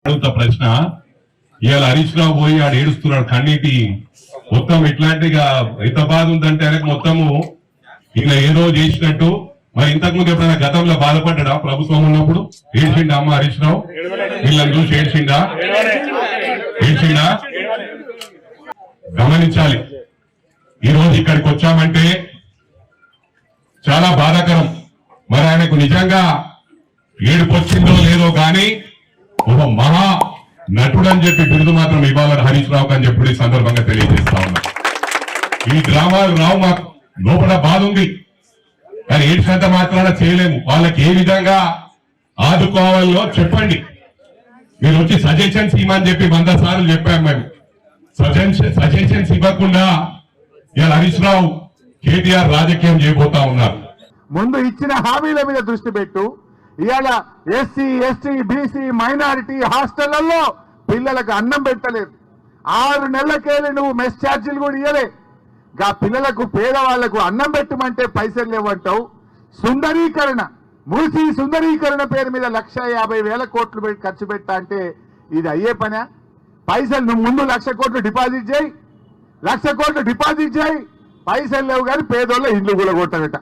అడుగుతా ప్రశ్న. ఇవాళ హరీష్ రావు పోయి ఆడు ఏడుస్తున్నాడు కన్నీటి మొత్తం ఇట్లాంటిగా ఎంత బాధ ఉందంటే ఆయనకు మొత్తము ఈయన ఏదో చేసినట్టు. మరి ఇంతకు ముందు ఎప్పుడైనా గతంలో బాధపడ్డా ప్రభుత్వం ఉన్నప్పుడు? ఏడ్చిండా అమ్మ హరీష్ రావు? వీళ్ళని చూసి ఏడ్చిండా? గమనించాలి. ఈ రోజు ఇక్కడికి వచ్చామంటే చాలా బాధాకరం. మరి ఆయనకు నిజంగా ఏడుపు వచ్చిందో లేదో కానీ ఒక మహా నటుడు అని చెప్పి బిరుదు మాత్రం ఇవ్వాలని హరీష్ రావు అని చెప్పి ఈ సందర్భంగా తెలియజేస్తా ఉన్నా. ఈ డ్రామాలు రావు, మాకు లోపల బాధ ఉంది కానీ ఏడ్చినంత మాత్రాన చేయలేము. వాళ్ళకి ఏ విధంగా ఆదుకోవాలో చెప్పండి. మీరు వచ్చి సజెషన్స్ ఇవ్వమని చెప్పి 100 సార్లు చెప్పాము. మేము సజెషన్స్ ఇవ్వకుండా ఇవాళ హరీష్ రావు కేటీఆర్ రాజకీయం చేయబోతా ఉన్నారు. ముందు ఇచ్చిన హామీల మీద దృష్టి పెట్టు. ఇవాళ ఎస్సీ ఎస్టీ బీసీ మైనారిటీ హాస్టళ్లలో పిల్లలకు అన్నం పెట్టలేదు. 6 నెలలకేళి నువ్వు మెస్ ఛార్జీలు కూడా ఇవ్వలే. గా పిల్లలకు పేదవాళ్లకు అన్నం పెట్టమంటే పైసలు లేవంటావు. సుందరీకరణ, మూసీ సుందరీకరణ పేరు మీద 1,50,000 కోట్లు ఖర్చు పెట్టా అంటే ఇది అయ్యే పనా? పైసలు నువ్వు ముందు 1,00,000 కోట్లు డిపాజిట్ చేయి, 1,00,000 కోట్లు డిపాజిట్ చేయి. పైసలు లేవు కానీ పేదోళ్ళ ఇండ్లు కూలగొట్టగట,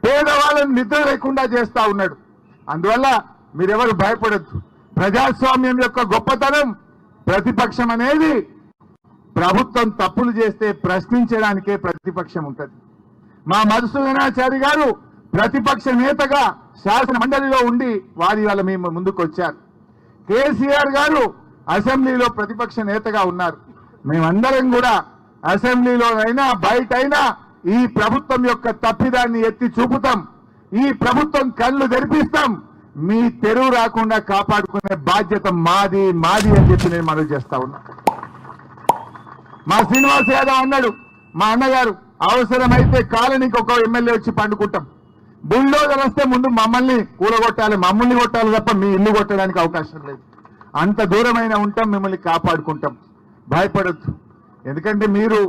పేదవాళ్ళని నిద్ర లేకుండా చేస్తా ఉన్నాడు. అందువల్ల మీరెవరు భయపడద్దు. ప్రజాస్వామ్యం యొక్క గొప్పతనం ప్రతిపక్షం అనేది ప్రభుత్వం తప్పులు చేస్తే ప్రశ్నించడానికే ప్రతిపక్షం ఉంటుంది. మా మధుసూదనాచారి గారు ప్రతిపక్ష నేతగా శాసన మండలిలో ఉండి వారి వాళ్ళ మేము ముందుకు వచ్చారు. కేసీఆర్ గారు అసెంబ్లీలో ప్రతిపక్ష నేతగా ఉన్నారు. మేమందరం కూడా అసెంబ్లీలోనైనా బయటైనా ఈ ప్రభుత్వం యొక్క తప్పిదాన్ని ఎత్తి చూపుతాం. ఈ ప్రభుత్వం కళ్ళు తెరిపిస్తాం. మీ తెరువు రాకుండా కాపాడుకునే బాధ్యత మాది అని చెప్పి నేను మనవి చేస్తా ఉన్నా. మా శ్రీనివాస్ యాదవ్ అన్నాడు, మా అన్నగారు, అవసరమైతే కాలనీకి ఒక ఎమ్మెల్యే వచ్చి పండుకుంటాం. బుల్డోజర్ వస్తే ముందు మమ్మల్ని కూలగొట్టాలి, మమ్మల్ని కొట్టాలి తప్ప మీ ఇల్లు కొట్టడానికి అవకాశం లేదు. అంత దూరమైన ఉంటాం, మిమ్మల్ని కాపాడుకుంటాం. భయపడద్దు. ఎందుకంటే మీరు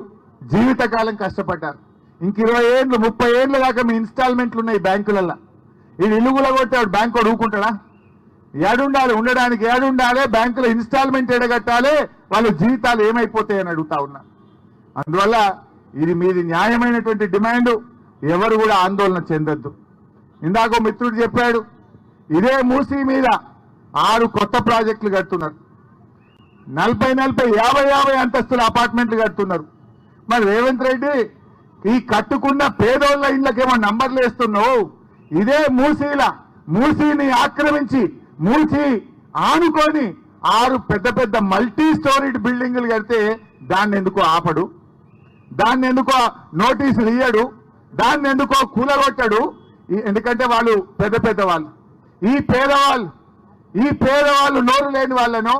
జీవితకాలం కష్టపడ్డారు. ఇంక 20 ఏళ్ళు 30 ఏళ్ళ దాకా మీ ఇన్స్టాల్మెంట్లు ఉన్నాయి బ్యాంకులలో. ఈ ఇల్లు కూలగొట్టాడు, బ్యాంకు వాడు ఊరుకుంటాడా? ఏడుండాలి, ఉండడానికి ఏడుండాలి, బ్యాంకులో ఇన్స్టాల్మెంట్ ఎడగట్టాలి, వాళ్ళ జీవితాలు ఏమైపోతాయని అడుగుతా ఉన్నా. అందువల్ల ఇది మీది న్యాయమైనటువంటి డిమాండ్. ఎవరు కూడా ఆందోళన చెందొద్దు. ఇందాక మిత్రుడు చెప్పాడు, ఇదే మూసీ మీద 6 కొత్త ప్రాజెక్టులు కడుతున్నారు. 40, 50 అంతస్తుల అపార్ట్మెంట్లు కడుతున్నారు. మరి రేవంత్ రెడ్డి ఈ కట్టుకున్న పేదోళ్ల ఇళ్లకేమో నంబర్లు వేస్తున్నావు. ఇదే మూసీని ఆక్రమించి మూసీ ఆనుకొని 6 పెద్ద మల్టీ స్టోరీడ్ బిల్డింగులు కడితే దాన్ని ఎందుకో ఆపడు, దాన్ని ఎందుకో నోటీసులు ఇయ్యడు, దాన్ని ఎందుకో కూలగొట్టడు. ఎందుకంటే వాళ్ళు పెద్ద వాళ్ళు. ఈ పేదవాళ్ళు నోరు లేని వాళ్ళను,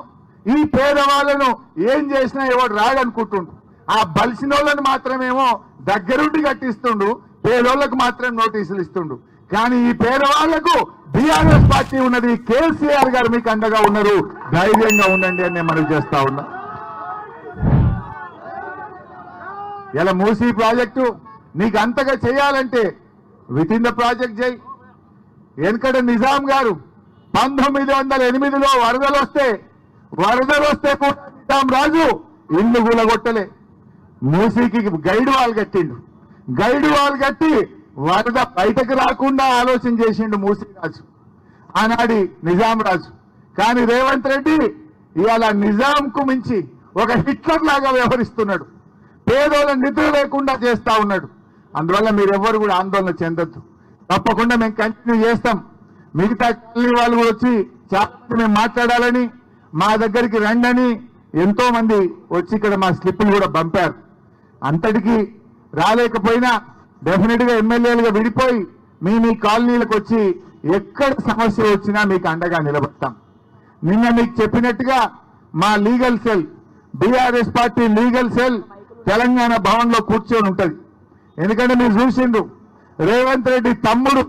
ఈ పేదవాళ్ళను ఏం చేసినా ఎవడు రాడనుకుంటుండు. ఆ బలిసినోళ్ళని మాత్రమేమో దగ్గరుండి కట్టిస్తుండు, పేదోళ్లకు మాత్రం నోటీసులు ఇస్తుండు. కానీ ఈ పేదవాళ్లకు బీఆర్ఎస్ పార్టీ ఉన్నది, కేసీఆర్ గారు మీకు అండగా ఉన్నారు. ధైర్యంగా ఉండండి అని నేను మనవి చేస్తా ఉన్నా. ఇలా మూసీ ప్రాజెక్టు నీకు అంతగా చేయాలంటే విత్ ఇన్ ద ప్రాజెక్ట్ చేయి. వెనకట నిజాం గారు 1908లో వరదలు వస్తే కూడా నిజాం రాజు ఇల్లు కూలగొట్టలే, మూసీకి గైడ్ వాల్ కట్టిండు. గైడ్ వాల్ కట్టి వరద బయటకు రాకుండా ఆలోచన చేసిండు మూసీ రాజు, ఆనాడి నిజాం రాజు. కానీ రేవంత్ రెడ్డి ఇవాళ నిజాంకు మించి ఒక హిట్లర్ లాగా వ్యవహరిస్తున్నాడు, పేదోళ్ళ నిద్ర లేకుండా చేస్తా ఉన్నాడు. అందువల్ల మీరెవ్వరు కూడా ఆందోళన చెందొద్దు. తప్పకుండా మేము కంటిన్యూ చేస్తాం. మిగతా కాలనీ వాళ్ళు కూడా వచ్చి చాలా మేము మాట్లాడాలని మా దగ్గరికి రండని ఎంతో మంది వచ్చి ఇక్కడ మా స్లిప్పులు కూడా పంపారు. అంతటికి రాలేకపోయినా డెఫినెట్ గా ఎమ్మెల్యేలుగా విడిపోయి మీ కాలనీలకు వచ్చి ఎక్కడ సమస్య వచ్చినా మీకు అండగా నిలబడతాం. నిన్న మీకు చెప్పినట్టుగా మా legal cell, BRS party legal cell Telangana Bhavan లో కూర్చొని ఉంటది. ఎందుకంటే మీరు చూసిండ్రు, రేవంత్ రెడ్డి తమ్ముడు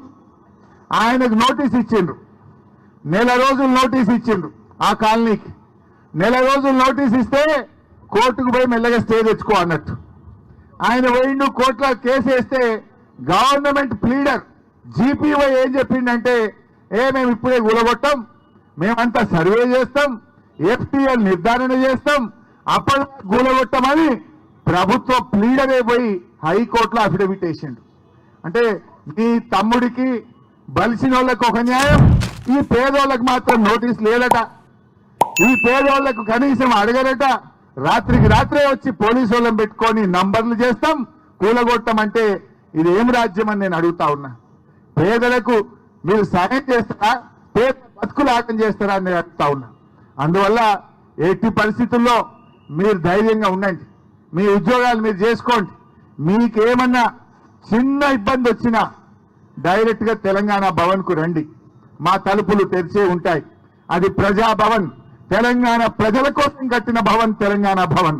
ఆయనకు నోటీస్ ఇచ్చిండ్రు, 1 నెల రోజులు నోటీస్ ఇచ్చిండ్రు. ఆ కాలనీకి 1 నెల రోజులు నోటీస్ ఇస్తే కోర్టుకు పోయి మెల్లగా స్టే తెచ్చుకో అన్నట్టు. ఆయన పోయిండు, కోర్టులో కేసు వేస్తే గవర్నమెంట్ ప్లీడర్ జీపీవై ఏం చెప్పిండంటే, మేము ఇప్పుడే కూలగొట్టాం, మేమంతా సర్వే చేస్తాం, ఎఫ్టీఎల్ నిర్ధారణ చేస్తాం, అప్పటి గూలగొట్టమని ప్రభుత్వ ప్లీడరే పోయి హైకోర్టులో అఫిడవిట్ వేసిండు. అంటే మీ తమ్ముడికి బలిసిన వాళ్ళకు ఒక న్యాయం, ఈ పేదోళ్ళకు మాత్రం నోటీస్ లేదట. ఈ పేదోళ్లకు కనీసం అడగరట. రాత్రికి రాత్రే వచ్చి పోలీసు వాళ్ళని పెట్టుకొని నంబర్లు చేస్తాం, కూలగొట్టమంటే ఇది ఏం రాజ్యం అని నేను అడుగుతా ఉన్నా. పేదలకు మీరు సాయం చేస్తారా, పేద బతుకులు ఆటం చేస్తారా అని నేను అడుగుతా ఉన్నా. అందువల్ల ఎట్టి పరిస్థితుల్లో మీరు ధైర్యంగా ఉండండి, మీ ఉద్యోగాలు మీరు చేసుకోండి. మీకేమన్నా చిన్న ఇబ్బంది వచ్చినా డైరెక్ట్ గా తెలంగాణ భవన్ కు రండి, మా తలుపులు తెరిచే ఉంటాయి. అది ప్రజాభవన్, తెలంగాణ ప్రజల కోసం కట్టిన భవన్, తెలంగాణ భవన్.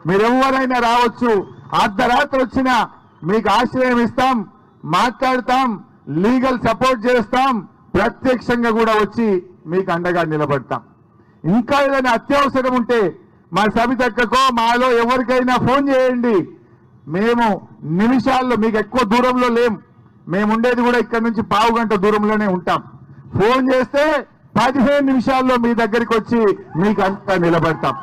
మీరెవరైనా రావచ్చు, అర్ధరాత్రి వచ్చినా మీకు ఆశ్రయం ఇస్తాం, మాట్లాడతాం, లీగల్ సపోర్ట్ చేస్తాం, ప్రత్యక్షంగా కూడా వచ్చి మీకు అండగా నిలబడతాం. ఇంకా ఏదైనా అత్యవసరం ఉంటే మా సబితక్కకో మాలో ఎవరికైనా ఫోన్ చేయండి. మేము నిమిషాల్లో, మీకు ఎక్కువ దూరంలో లేం, మేము ఉండేది కూడా ఇక్కడ నుంచి 1/2 గంట దూరంలోనే ఉంటాం. ఫోన్ చేస్తే 15 నిమిషాల్లో మీ దగ్గరికి వచ్చి మీకు అంతా నిలబడతాం.